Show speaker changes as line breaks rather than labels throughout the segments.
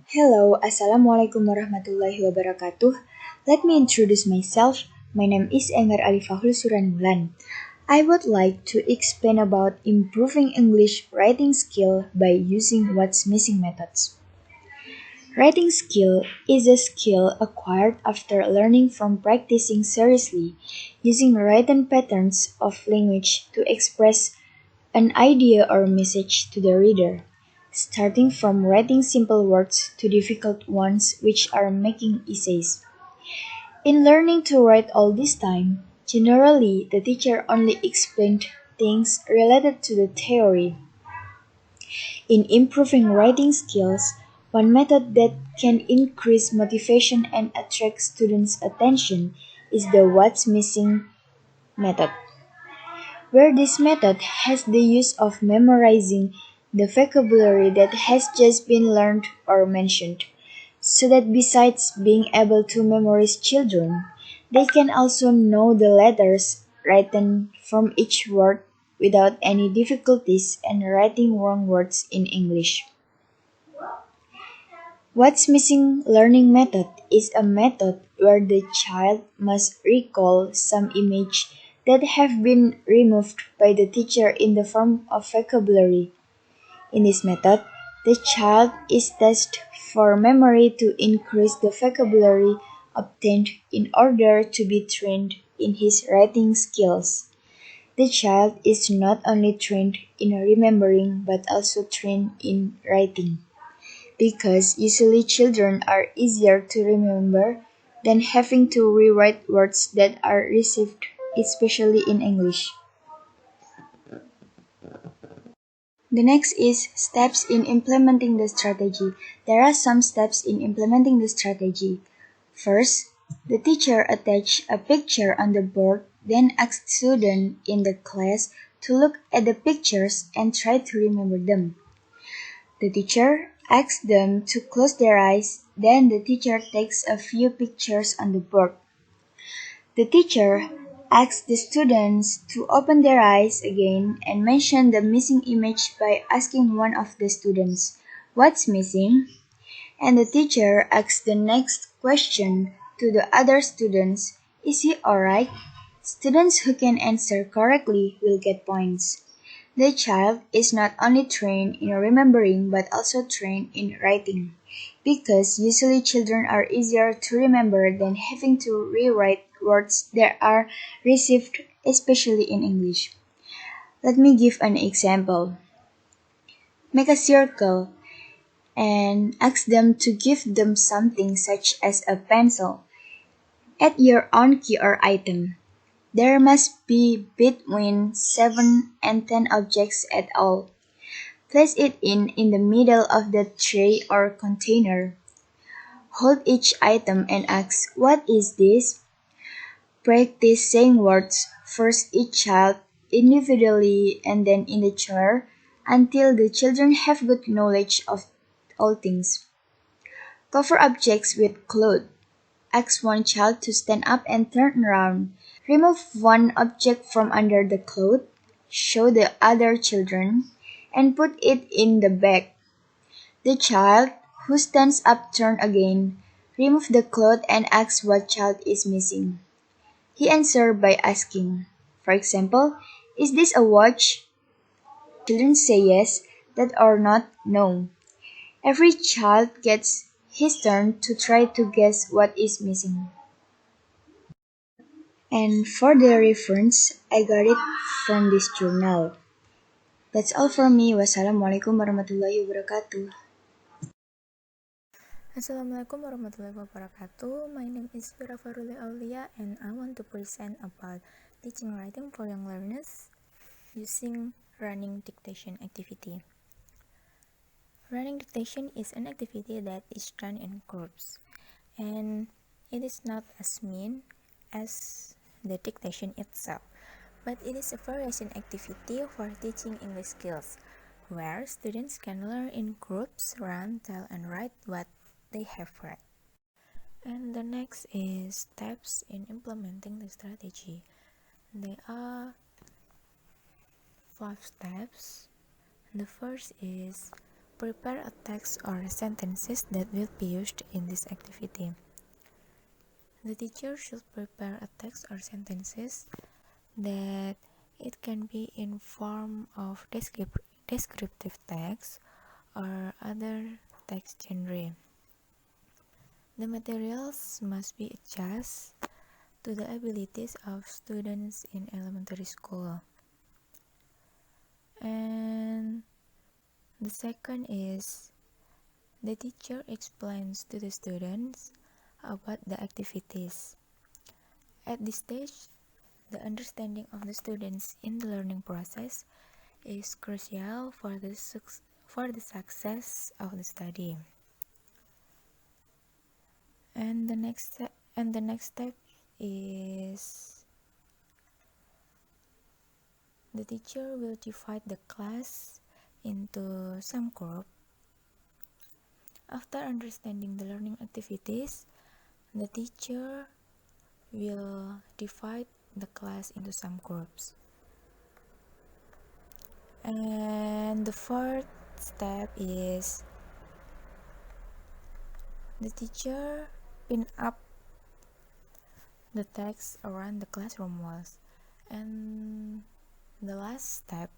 Hello, Assalamualaikum warahmatullahi wabarakatuh. Let me introduce myself. My name is Enggar Alifahul S.W. I would like to explain about improving English writing skill by using what's missing methods. Writing skill is a skill acquired after learning from practicing seriously, using written patterns of language to express an idea or message to the reader, starting from writing simple words to difficult ones which are making essays. In learning to write all this time, generally the teacher only explained things related to the theory. In improving writing skills, one method that can increase motivation and attract students' attention is the what's missing method, where this method has the use of memorizing the vocabulary that has just been learned or mentioned, so that besides being able to memorize children, they can also know the letters written from each word without any difficulties and writing wrong words in English. What's missing learning method is a method where the child must recall some image that have been removed by the teacher in the form of vocabulary. In this method, the child is tested for memory to increase the vocabulary obtained in order to be trained in his writing skills. The child is not only trained in remembering but also trained in writing, because usually children are easier to remember than having to rewrite words that are received, especially in English. The next is steps in implementing the strategy. There are some steps in implementing the strategy. First, the teacher attach a picture on the board, then asks students in the class to look at the pictures and try to remember them. The teacher asks them to close their eyes, then the teacher takes a few pictures on the board. The teacher asks the students to open their eyes again and mention the missing image by asking one of the students, "What's missing?" And the teacher asks the next question to the other students, "Is he alright?" Students who can answer correctly will get points. The child is not only trained in remembering but also trained in writing, because usually children are easier to remember than having to rewrite words that are received, especially in English. Let me give an example. Make a circle and ask them to give them something such as a pencil. Add your own key or item. There must be between 7 and 10 objects at all. Place it in the middle of the tray or container. Hold each item and ask, "What is this?" Practice saying words, first each child individually and then in the chair, until the children have good knowledge of all things. Cover objects with cloth. Ask one child to stand up and turn around. Remove one object from under the cloth, show the other children, and put it in the bag. The child who stands up turn again, remove the cloth and ask what child is missing. He answered by asking, for example, "Is this a watch?" Children say yes, that or not, no. Every child gets his turn to try to guess what is missing. And for the reference, I got it from this journal. That's all from me. Wassalamualaikum warahmatullahi wabarakatuh.
Assalamualaikum warahmatullahi wabarakatuh. My name is Fachruli Aulia and I want to present about teaching writing for young learners using running dictation activity. Running dictation is an activity that is done in groups, and it is not as mean as the dictation itself, but it is a variation activity for teaching English skills, where students can learn in groups, run, tell, and write what they have read. And the next is steps in implementing the strategy. There are 5 steps. The first is prepare a text or sentences that will be used in this activity. The teacher should prepare a text or sentences that it can be in form of descriptive text or other text genre. The materials must be adjusted to the abilities of students in elementary school. And the second is the teacher explains to the students about the activities. At this stage, the understanding of the students in the learning process is crucial for the success of the study. And the next step is the teacher will divide the class into some group. After understanding the learning activities, the teacher will divide the class into some groups. And the fourth step is the teacher pin up the text around the classroom walls. And the last step,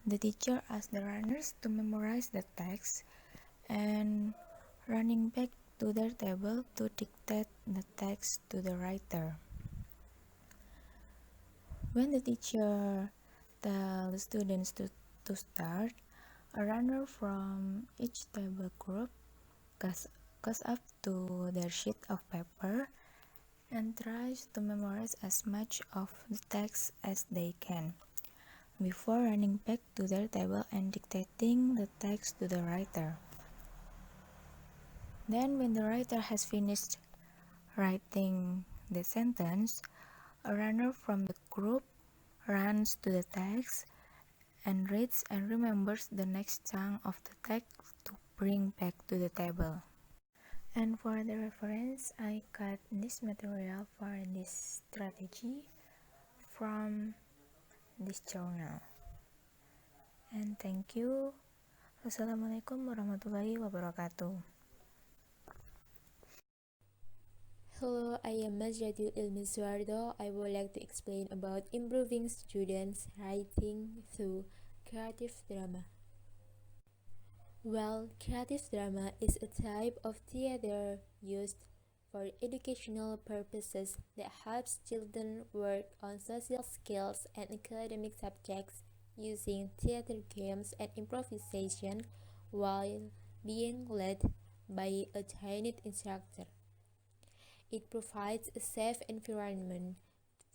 the teacher asks the runners to memorize the text and running back to their table to dictate the text to the writer. When the teacher tells the students to start, a runner from each table group goes up to their sheet of paper and tries to memorize as much of the text as they can before running back to their table and dictating the text to the writer. Then, when the writer has finished writing the sentence, a runner from the group runs to the text and reads and remembers the next chunk of the text to bring back to the table. And for the reference, I got this material for this strategy from this journal. And thank you. Assalamualaikum warahmatullahi wabarakatuh.
Hello, I am Mazhidhatul Ilmy S. I would like to explain about improving students' writing through creative drama. Well, creative drama is a type of theater used for educational purposes that helps children work on social skills and academic subjects using theater games and improvisation while being led by a trained instructor. It provides a safe environment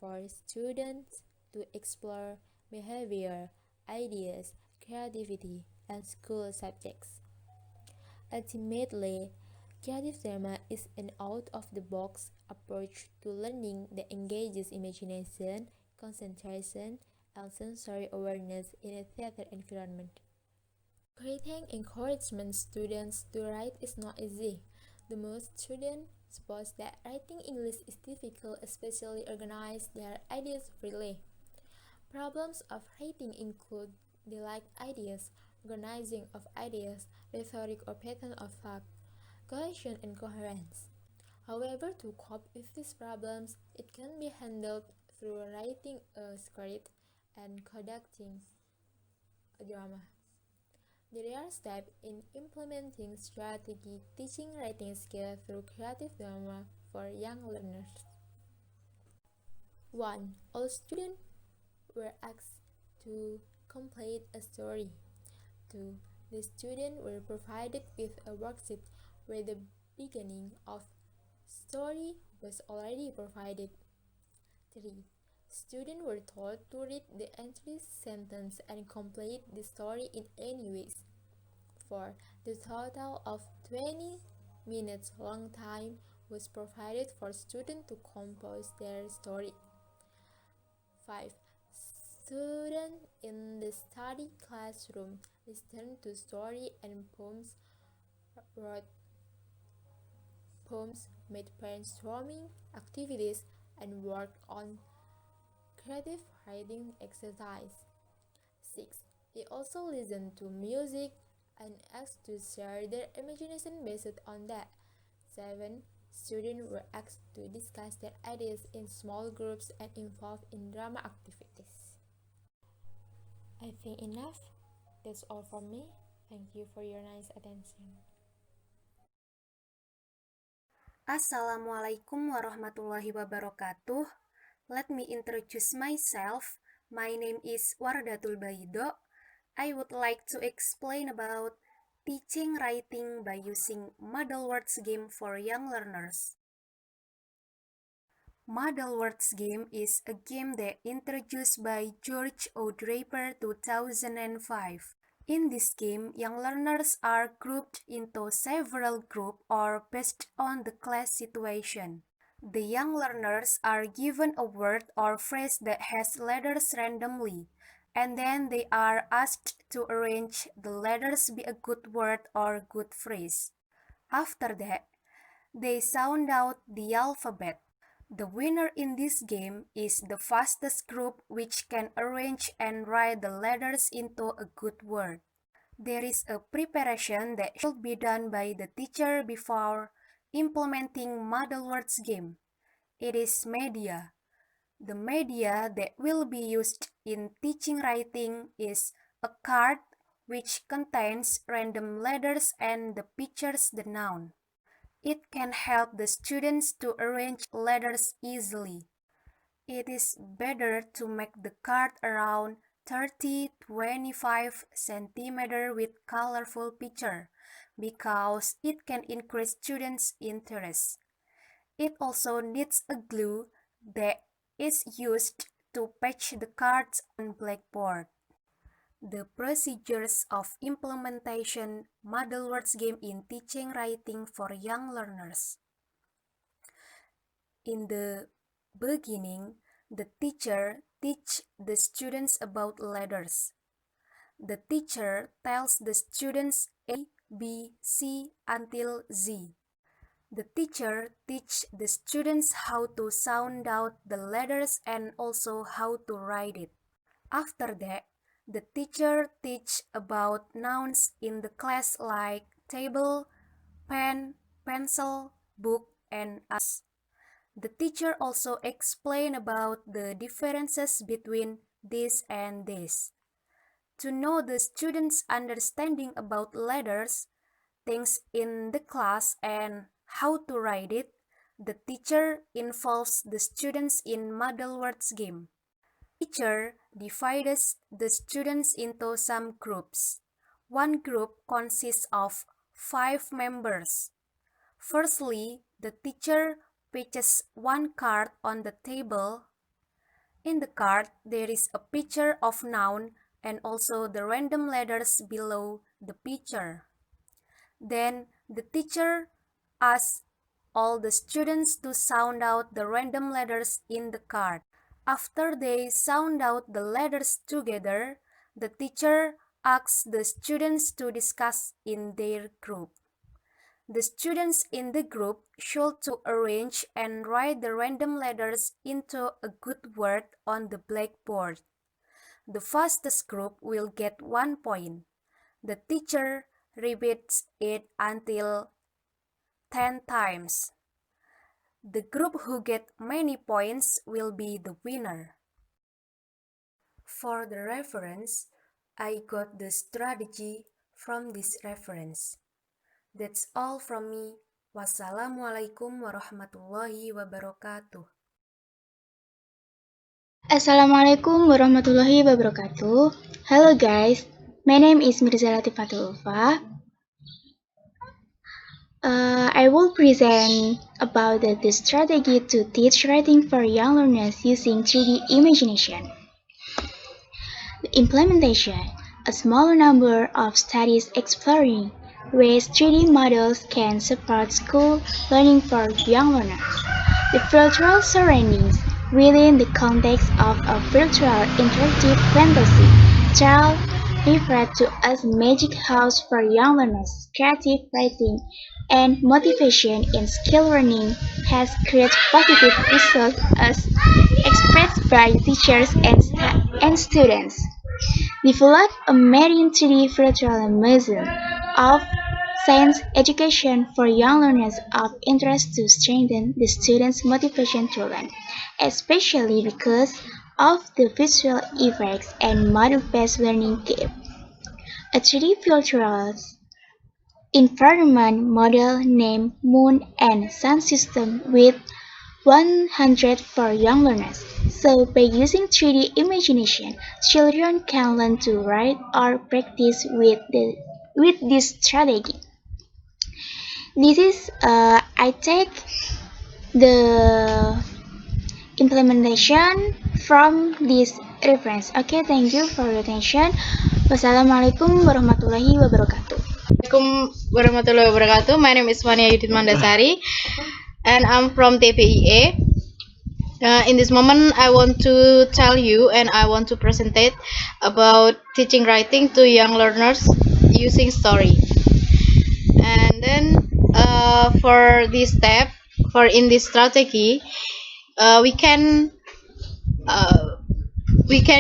for students to explore behavior, ideas, creativity, and school subjects. Ultimately, creative drama is an out-of-the-box approach to learning that engages imagination, concentration, and sensory awareness in a theater environment. Creating encouragement students to write is not easy. The most students suppose that writing English is difficult, especially organize their ideas freely. Problems of writing include the like ideas, organizing of ideas, rhetoric or pattern of thought, cohesion and coherence. However, to cope with these problems, it can be handled through writing a script and conducting a drama. The real step in implementing strategy teaching writing skill through creative drama for young learners. 1. All students were asked to complete a story. 2. The students were provided with a worksheet where the beginning of story was already provided. 3. Students were told to read the entry sentence and complete the story in any ways. 4. The total of 20 minutes long time was provided for students to compose their story. 5. Students in the study classroom listened to story and poems, wrote poems, made brainstorming activities, and worked on creative writing exercise. 6. They also listened to music, and asked to share their imagination based on that. 7. Students were asked to discuss their ideas in small groups and involved in drama activities. I think enough. That's all from me. Thank you for your nice attention.
Assalamualaikum warahmatullahi wabarakatuh. Let me introduce myself. My name is Wardatul Baido. I would like to explain about teaching writing by using Model Words game for young learners. Model Words game is a game that introduced by George O. Draper 2005. In this game, young learners are grouped into several groups or based on the class situation. The young learners are given a word or phrase that has letters randomly, and then they are asked to arrange the letters be a good word or good phrase. After that, they sound out the alphabet. The winner in this game is the fastest group which can arrange and write the letters into a good word. There is a preparation that should be done by the teacher before implementing Model Words game. It is media. The media that will be used in teaching writing is a card which contains random letters and the pictures the noun. It can help the students to arrange letters easily. It is better to make the card around 30-25 cm with colorful picture because it can increase students' interest. It also needs a glue that is used to patch the cards on blackboard. The procedures of implementation Model Words game in teaching writing for young learners. In the beginning, the teacher teaches the students about letters. The teacher tells the students A, B, C until Z. The teacher teaches the students how to sound out the letters and also how to write it. After that, the teacher teaches about nouns in the class like table, pen, pencil, book, and others. The teacher also explains about the differences between this and this. To know the students' understanding about letters, things in the class, and how to write it, the teacher involves the students in Model Words game. Teacher divides the students into some groups. One group consists of 5 members. Firstly, the teacher pitches one card on the table. In the card, there is a picture of noun and also the random letters below the picture. Then the teacher asks all the students to sound out the random letters in the card. After they sound out the letters together, the teacher asks the students to discuss in their group. The students in the group should to arrange and write the random letters into a good word on the blackboard. The fastest group will get 1 point. The teacher repeats it until 10 times. The group who get many points will be the winner. For the reference, I got the strategy from this reference. That's all from me. Wassalamualaikum warahmatullahi wabarakatuh.
Assalamualaikum warahmatullahi wabarakatuh. Hello guys, my name is Mirza Latifatul Ulfa. I will present about the strategy to teach writing for young learners using 3D imagination. The implementation, a smaller number of studies exploring ways 3D models can support school learning for young learners. The virtual surroundings within the context of a virtual interactive fantasy tale referred to as magic house for young learners. Creative writing and motivation in skill learning has created positive results as expressed by teachers and students. Develop a marine 3D virtual museum of science education for young learners of interest to strengthen the students' motivation to learn, especially because of the visual effects and model-based learning give. A 3D virtual environment model named Moon and Sun System with 100 for young learners. So by using 3D imagination, children can learn to write or practice with this strategy. This is I take the implementation from this reference. Okay, thank you for your attention. Wassalamualaikum warahmatullahi wabarakatuh.
Assalamualaikum warahmatullahi wabarakatuh. My name is Vania Yudith Mandasari, and I'm from TPIA. In this moment, I want to tell you and I want to present about teaching writing to young learners using story. And then for this step, for in this strategy, we can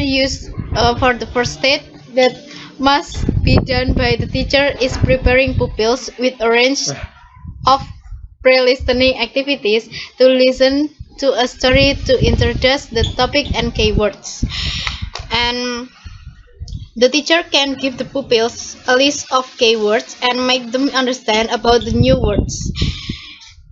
use for the first step that must be done by the teacher is preparing pupils with a range of pre-listening activities to listen to a story to introduce the topic and keywords. And the teacher can give the pupils a list of keywords and make them understand about the new words.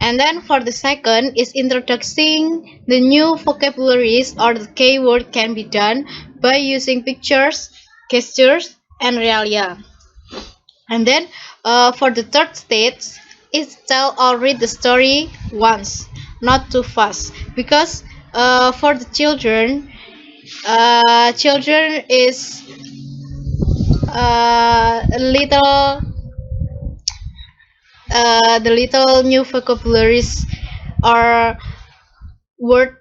And then for the second is introducing the new vocabularies or the keyword can be done by using pictures, gestures, and realia. And then for the third stage is tell or read the story once, not too fast, because for the children is little the little new vocabularies or word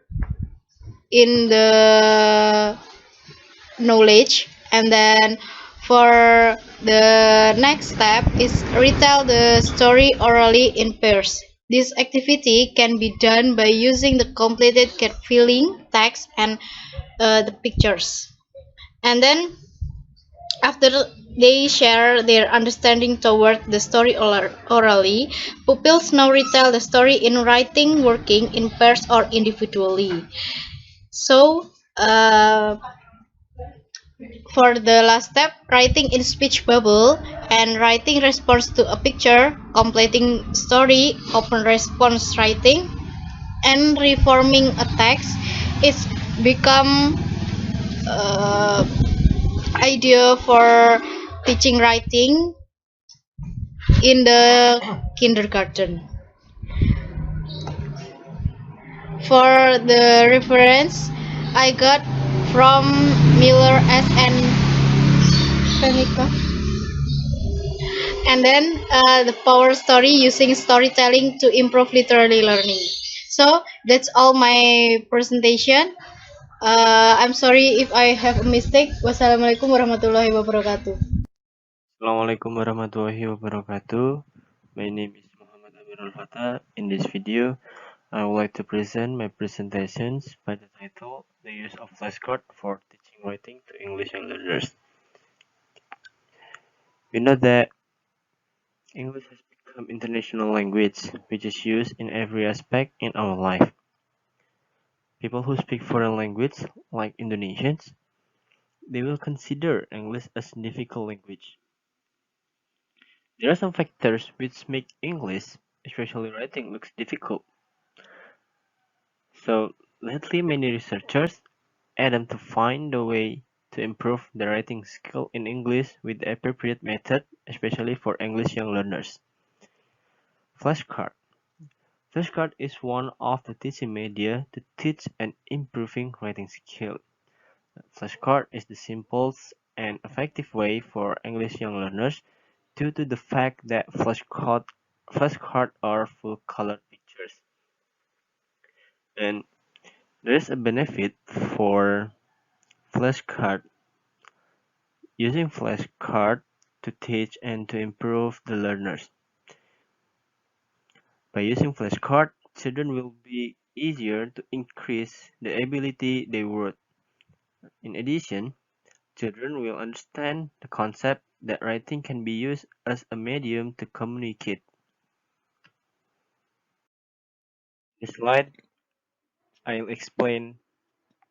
in the knowledge. And then for the next step is retell the story orally in pairs. This activity can be done by using the completed get filling text and the pictures. And then after they share their understanding toward the story orally, pupils now retell the story in writing, working in pairs or individually. So, for the last step, writing in speech bubble and writing response to a picture, completing story, open response writing, and reforming a text is become idea for teaching writing in the kindergarten. For the reference, I got from Miller S and Pemika. And then the power story using storytelling to improve literary learning. So that's all my presentation. I'm sorry if I have a mistake. Wassalamualaikum warahmatullahi wabarakatuh.
Assalamualaikum warahmatullahi wabarakatuh. My name is Amirul Fataa. In this video, I would like to present my presentations by the title The Use of Flashcard for Teaching Writing to English Learners. We know that English has become international language which is used in every aspect in our life. People who speak foreign language like Indonesians, they will consider English as a difficult language. There are some factors which make English, especially writing, looks difficult. So lately many researchers attempt to find a way to improve the writing skill in English with the appropriate method, especially for English young learners. Flashcard. Flashcard is one of the teaching media to teach and improving writing skill. Flashcard is the simplest and effective way for English young learners due to the fact that flashcard are full-color pictures. And there is a benefit for flashcard. Using flashcard to teach and to improve the learners. By using flashcard, children will be easier to increase the ability they wrote. In addition, children will understand the concept that writing can be used as a medium to communicate. This slide, I'll explain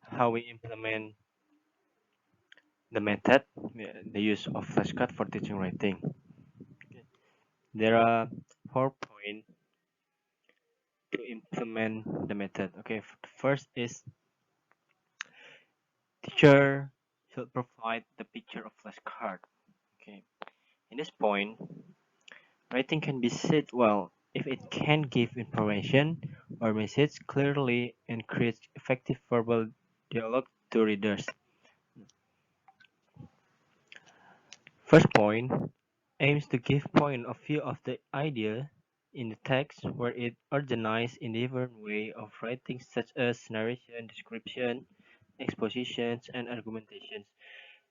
how we implement the method, the use of flashcard for teaching writing. There are 4 points to implement the method. Okay, first is teacher should provide the picture of flashcard. Okay, in this point, writing can be said well if it can give information or message clearly and create effective verbal dialogue to readers. First point aims to give point of view of the idea in the text where it organized in different way of writing such as narration, description, expositions, and argumentations.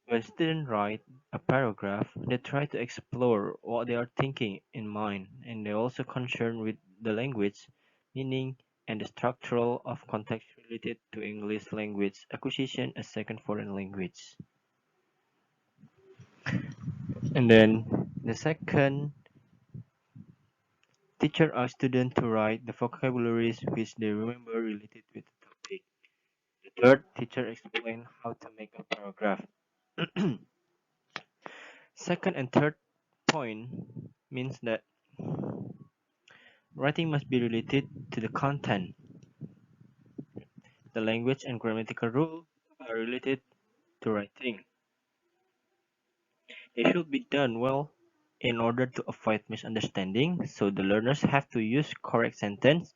When students write a paragraph, they try to explore what they are thinking in mind, and they also concerned with the language, meaning, and the structural of context related to English language acquisition as second foreign language. And then the second, teacher asks students to write the vocabularies which they remember related with the topic. The third, teacher explains how to make a paragraph. Second and third point means that writing must be related to the content. The language and grammatical rules are related to writing. They should be done well in order to avoid misunderstanding, so the learners have to use correct sentence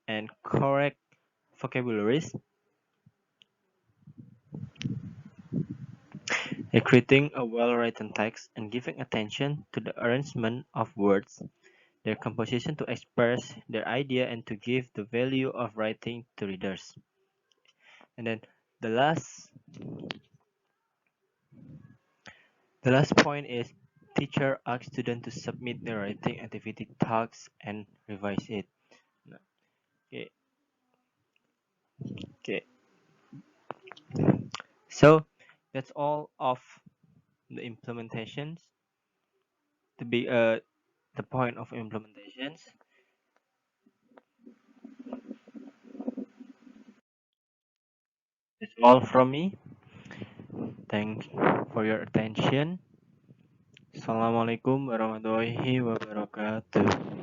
and correct vocabularies. Creating a well-written text and giving attention to the arrangement of words, their composition to express their idea and to give the value of writing to readers. And then the last the last point is teacher asks student to submit their writing activity tasks and revise it. Okay. Okay. So that's all of the implementations to be the point of implementations. That's all from me. Thanks for your attention. Assalamualaikum warahmatullahi wabarakatuh.